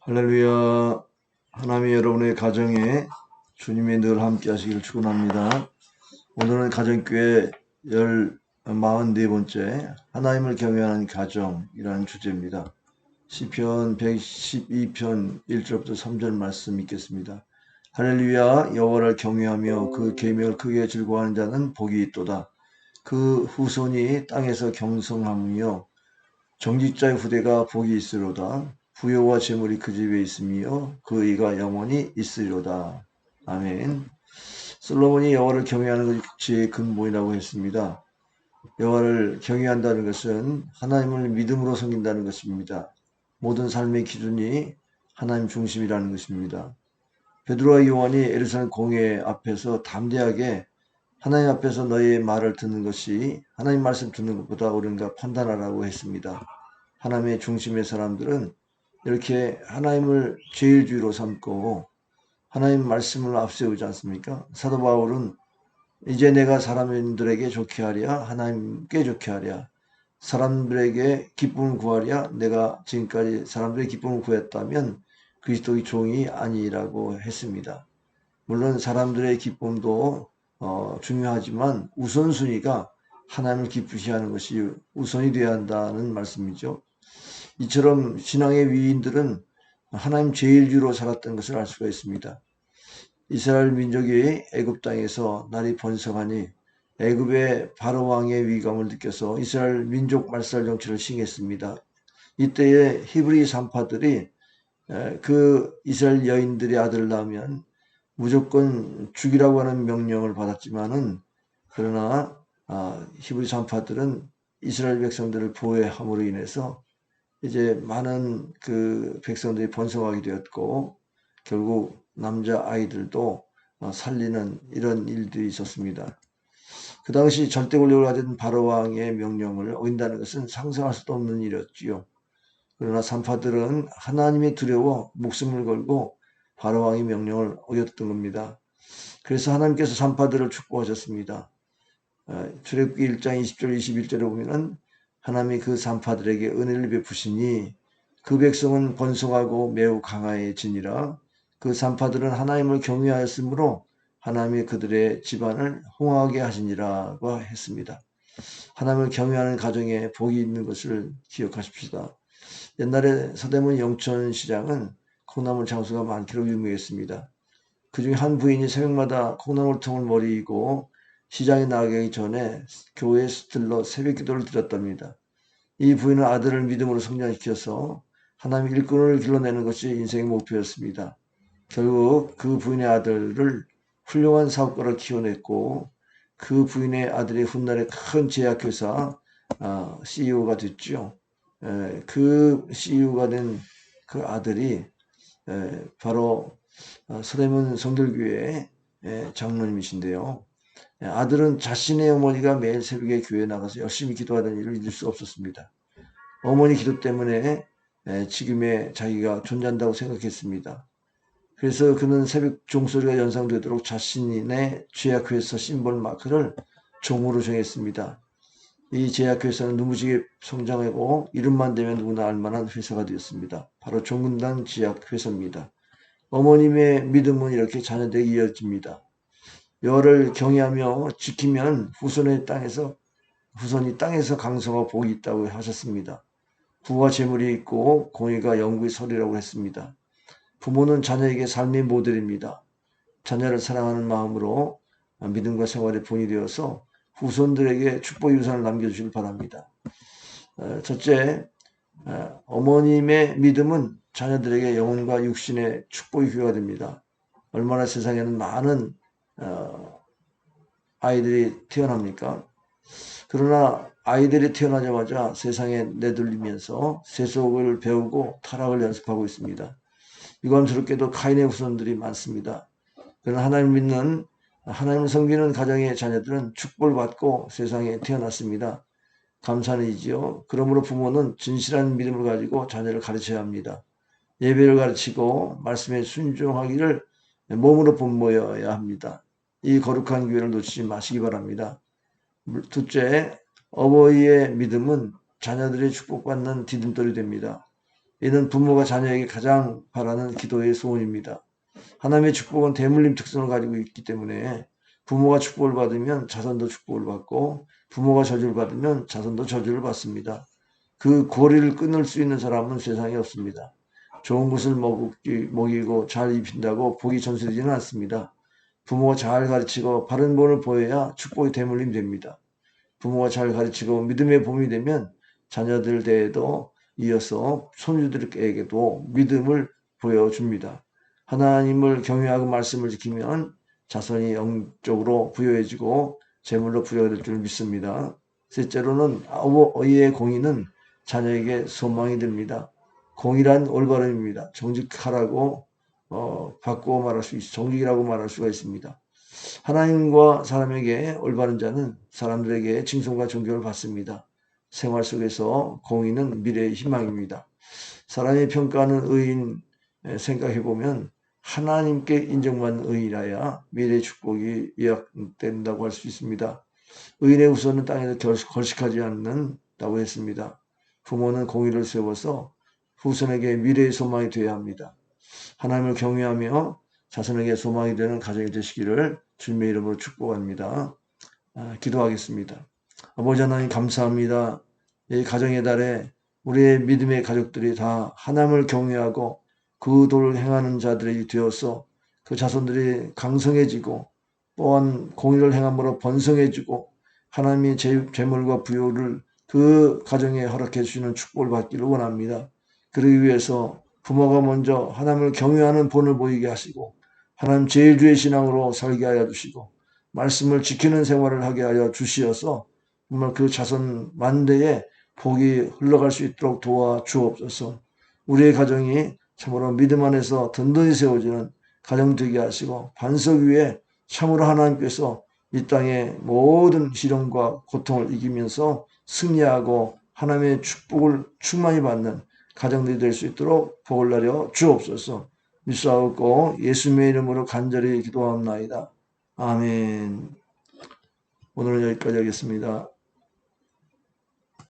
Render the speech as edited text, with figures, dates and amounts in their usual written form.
할렐루야. 하나님이 여러분의 가정에 주님이 늘 함께 하시기를 축원합니다. 오늘은 가정교회 44번째 하나님을 경외하는 가정이라는 주제입니다. 시편 112편 1절부터 3절 말씀 읽겠습니다. 할렐루야. 여호와를 경외하며 그 계명을 크게 즐거워하는 자는 복이 있도다. 그 후손이 땅에서 경성하며 정직자의 후대가 복이 있으로다. 부요와 재물이 그 집에 있으며 그 의가 영원히 있으리로다. 아멘. 솔로몬이 여호와를 경외하는 것이 근본이라고 했습니다. 여호와를 경외한다는 것은 하나님을 믿음으로 섬긴다는 것입니다. 모든 삶의 기준이 하나님 중심이라는 것입니다. 베드로와 요한이 예루살렘 공회 앞에서 담대하게 하나님 앞에서 너희의 말을 듣는 것이 하나님 말씀 듣는 것보다 옳은가 판단하라고 했습니다. 하나님의 중심의 사람들은 이렇게 하나님을 제일주의로 삼고 하나님 말씀을 앞세우지 않습니까? 사도 바울은 이제 내가 사람들에게 좋게 하랴 하나님께 좋게 하랴 사람들에게 기쁨을 구하랴 내가 지금까지 사람들의 기쁨을 구했다면 그리스도의 종이 아니라고 했습니다. 물론 사람들의 기쁨도 중요하지만 우선순위가 하나님을 기쁘시게 하는 것이 우선이 되어야 한다는 말씀이죠. 이처럼 신앙의 위인들은 하나님 제일주의로 살았던 것을 알 수가 있습니다. 이스라엘 민족이 애굽 땅에서 날이 번성하니 애굽의 바로 왕의 위감을 느껴서 이스라엘 민족 말살 정치를 시행했습니다. 이때에 히브리 산파들이 그 이스라엘 여인들의 아들을 낳으면 무조건 죽이라고 하는 명령을 받았지만은 그러나 히브리 산파들은 이스라엘 백성들을 보호함으로 인해서 이제 많은 그 백성들이 번성하게 되었고 결국 남자 아이들도 살리는 이런 일들이 있었습니다. 그 당시 절대 권력을 가진 바로 왕의 명령을 어긴다는 것은 상상할 수도 없는 일이었지요. 그러나 산파들은 하나님이 두려워 목숨을 걸고 바로 왕의 명령을 어겼던 겁니다. 그래서 하나님께서 산파들을 축복하셨습니다. 출애굽기 1장 20절 21절에 보면은 하나님이 그 산파들에게 은혜를 베푸시니 그 백성은 번성하고 매우 강하여지니라. 그 산파들은 하나님을 경외하였으므로 하나님이 그들의 집안을 홍하게 하시니라고 했습니다. 하나님을 경외하는 가정에 복이 있는 것을 기억하십시다. 옛날에 서대문 영천시장은 콩나물 장수가 많기로 유명했습니다. 그중에 한 부인이 새벽마다 콩나물통을 머리이고 시장에 나가기 전에 교회에 들러 새벽 기도를 드렸답니다. 이 부인은 아들을 믿음으로 성장시켜서 하나님의 일꾼을 길러내는 것이 인생의 목표였습니다. 결국 그 부인의 아들을 훌륭한 사업가로 키워냈고 그 부인의 아들이 훗날에 큰 제약회사 CEO가 됐죠. 그 CEO가 된 그 아들이 바로 서대문 성결교회 장로님이신데요. 아들은 자신의 어머니가 매일 새벽에 교회에 나가서 열심히 기도하던 일을 잊을 수 없었습니다. 어머니 기도 때문에 지금의 자기가 존재한다고 생각했습니다. 그래서 그는 새벽 종소리가 연상되도록 자신의 제약회사 심볼 마크를 종으로 정했습니다. 이 제약회사는 눈부시게 성장하고 이름만 대면 누구나 알만한 회사가 되었습니다. 바로 종근당 제약회사입니다. 어머님의 믿음은 이렇게 자녀들에게 이어집니다. 여호와를 경외하며 지키면 후손이 땅에서 강성하고 복이 있다고 하셨습니다. 부와 재물이 있고 공의가 영구히 서리라고 했습니다. 부모는 자녀에게 삶의 모델입니다. 자녀를 사랑하는 마음으로 믿음과 생활의 본이 되어서 후손들에게 축복의 유산을 남겨주시길 바랍니다. 첫째, 어머님의 믿음은 자녀들에게 영혼과 육신의 축복의 기회가 됩니다. 얼마나 세상에는 많은 아이들이 태어납니까? 그러나 아이들이 태어나자마자 세상에 내돌리면서 세속을 배우고 타락을 연습하고 있습니다. 유감스럽게도 카인의 후손들이 많습니다. 그러나 하나님을 섬기는 가정의 자녀들은 축복을 받고 세상에 태어났습니다. 감사는 이지요. 그러므로 부모는 진실한 믿음을 가지고 자녀를 가르쳐야 합니다. 예배를 가르치고 말씀에 순종하기를 몸으로 본보여야 합니다. 이 거룩한 기회를 놓치지 마시기 바랍니다. 둘째, 어버이의 믿음은 자녀들이 축복받는 디딤돌이 됩니다. 이는 부모가 자녀에게 가장 바라는 기도의 소원입니다. 하나님의 축복은 대물림 특성을 가지고 있기 때문에 부모가 축복을 받으면 자손도 축복을 받고 부모가 저주를 받으면 자손도 저주를 받습니다. 그 고리를 끊을 수 있는 사람은 세상에 없습니다. 좋은 것을 먹이고 잘 입힌다고 복이 전세되지는 않습니다. 부모가 잘 가르치고 바른 본을 보여야 축복이 대물림 됩니다. 부모가 잘 가르치고 믿음의 봄이 되면 자녀들 대에도 이어서 손주들에게도 믿음을 보여줍니다. 하나님을 경외하고 말씀을 지키면 자손이 영적으로 부여해지고 재물로 부여될 줄 믿습니다. 셋째로는 어이의 공의는 자녀에게 소망이 됩니다. 공의란 올바름입니다. 정직하라고 바꾸어 말할 수 있어 정직이라고 말할 수가 있습니다. 하나님과 사람에게 올바른 자는 사람들에게 칭송과 존경을 받습니다. 생활 속에서 공의는 미래의 희망입니다. 사람이 평가하는 의인 생각해보면 하나님께 인정받는 의인이라야 미래의 축복이 예약된다고 할 수 있습니다. 의인의 후손은 땅에서 걸식하지 않는다고 했습니다. 부모는 공의를 세워서 후손에게 미래의 소망이 되어야 합니다. 하나님을 경외하며 자손에게 소망이 되는 가정이 되시기를 주님의 이름으로 축복합니다. 기도하겠습니다. 아버지 하나님 감사합니다. 이 가정의 달에 우리의 믿음의 가족들이 다 하나님을 경외하고 그 도를 행하는 자들이 되어서 그 자손들이 강성해지고 또한 공의를 행함으로 번성해지고 하나님이 재물과 부요를 그 가정에 허락해 주시는 축복을 받기를 원합니다. 그러기 위해서 부모가 먼저 하나님을 경외하는 본을 보이게 하시고 하나님 제일 주의 신앙으로 살게 하여 주시고 말씀을 지키는 생활을 하게 하여 주시어서 정말 그 자손 만대에 복이 흘러갈 수 있도록 도와 주옵소서. 우리의 가정이 참으로 믿음 안에서 든든히 세워지는 가정 되게 하시고 반석 위에 참으로 하나님께서 이 땅의 모든 시련과 고통을 이기면서 승리하고 하나님의 축복을 충만히 받는 가정들이 될 수 있도록 복을 내려 주옵소서. 믿사옵고 예수님의 이름으로 간절히 기도하옵나이다. 아멘. 오늘은 여기까지 하겠습니다.